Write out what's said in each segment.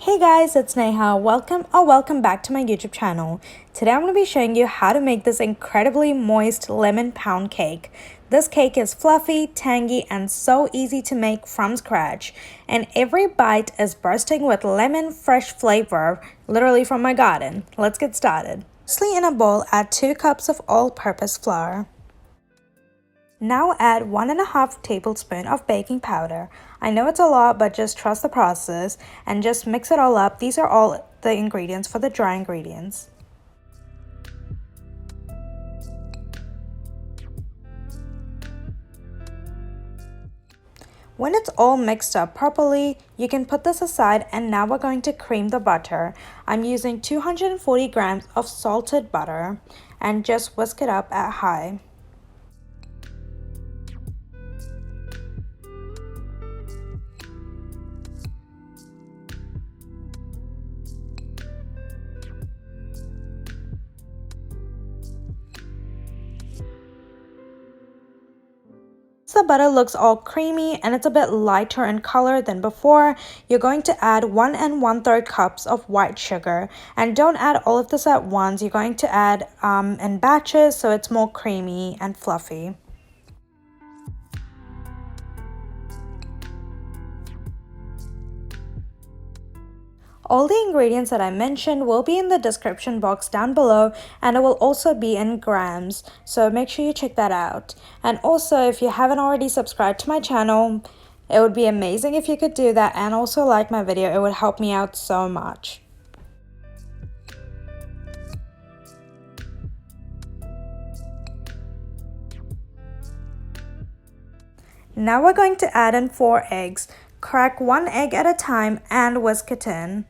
Hey guys, it's Neha. Welcome back to my YouTube channel. Today I'm going to be showing you how to make this incredibly moist lemon pound cake. This cake is fluffy, tangy, and so easy to make from scratch. And every bite is bursting with lemon fresh flavor, literally from my garden. Let's get started. Firstly, in a bowl, add 2 cups of all-purpose flour. Now add 1.5 tablespoons of baking powder. I know it's a lot, but just trust the process and just mix it all up. These are all the ingredients for the dry ingredients. When it's all mixed up properly, you can put this aside, and now we're going to cream the butter. I'm using 240 grams of salted butter and just whisk it up at high. The butter looks all creamy and it's a bit lighter in color than before. You're going to add 1 1/3 cups of white sugar, and don't add all of this at once. You're going to add in batches so it's more creamy and fluffy. All the ingredients that I mentioned will be in the description box down below, and it will also be in grams, so make sure you check that out. And also, if you haven't already subscribed to my channel, it would be amazing if you could do that, and also like my video. It would help me out so much. Now we're going to add in 4 eggs. Crack 1 egg at a time and whisk it in.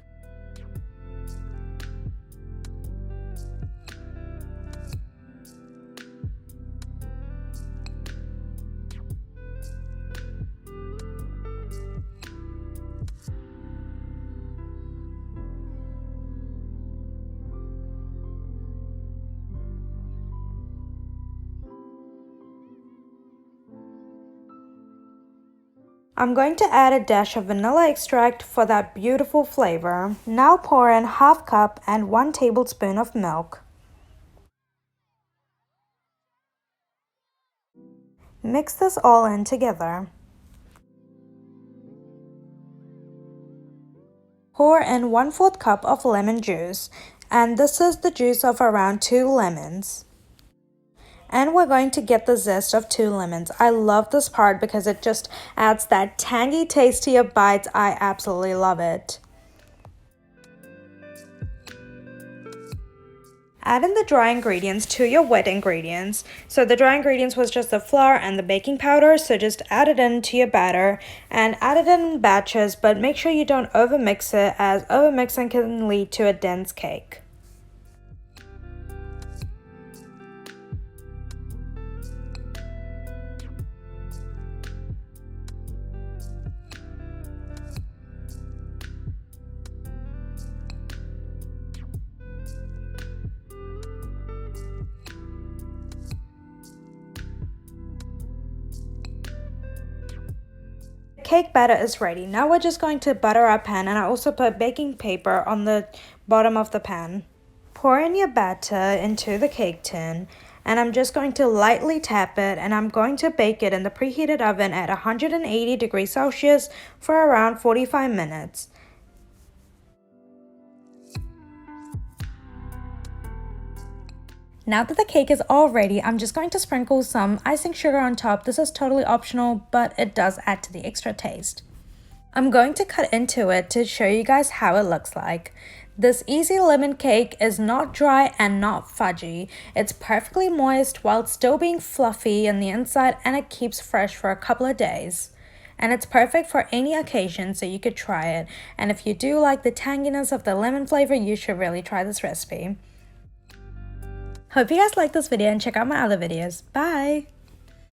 I'm going to add a dash of vanilla extract for that beautiful flavor. Now pour in 1/2 cup and 1 tablespoon of milk. Mix this all in together. Pour in 1/4 cup of lemon juice, and this is the juice of around 2 lemons. And we're going to get the zest of 2 lemons. I love this part because it just adds that tangy taste to your bites. I absolutely love it. Add in the dry ingredients to your wet ingredients. So the dry ingredients was just the flour and the baking powder, so just add it into your batter and add it in batches, but make sure you don't overmix it, as overmixing can lead to a dense cake. Cake batter is ready. Now we're just going to butter our pan, and I also put baking paper on the bottom of the pan. Pour in your batter into the cake tin, and I'm just going to lightly tap it, and I'm going to bake it in the preheated oven at 180 degrees Celsius for around 45 minutes. Now that the cake is all ready, I'm just going to sprinkle some icing sugar on top. This is totally optional, but it does add to the extra taste. I'm going to cut into it to show you guys how it looks like. This easy lemon cake is not dry and not fudgy. It's perfectly moist while still being fluffy on the inside, and it keeps fresh for a couple of days. And it's perfect for any occasion, so you could try it. And if you do like the tanginess of the lemon flavor, you should really try this recipe. Hope you guys like this video and check out my other videos. Bye!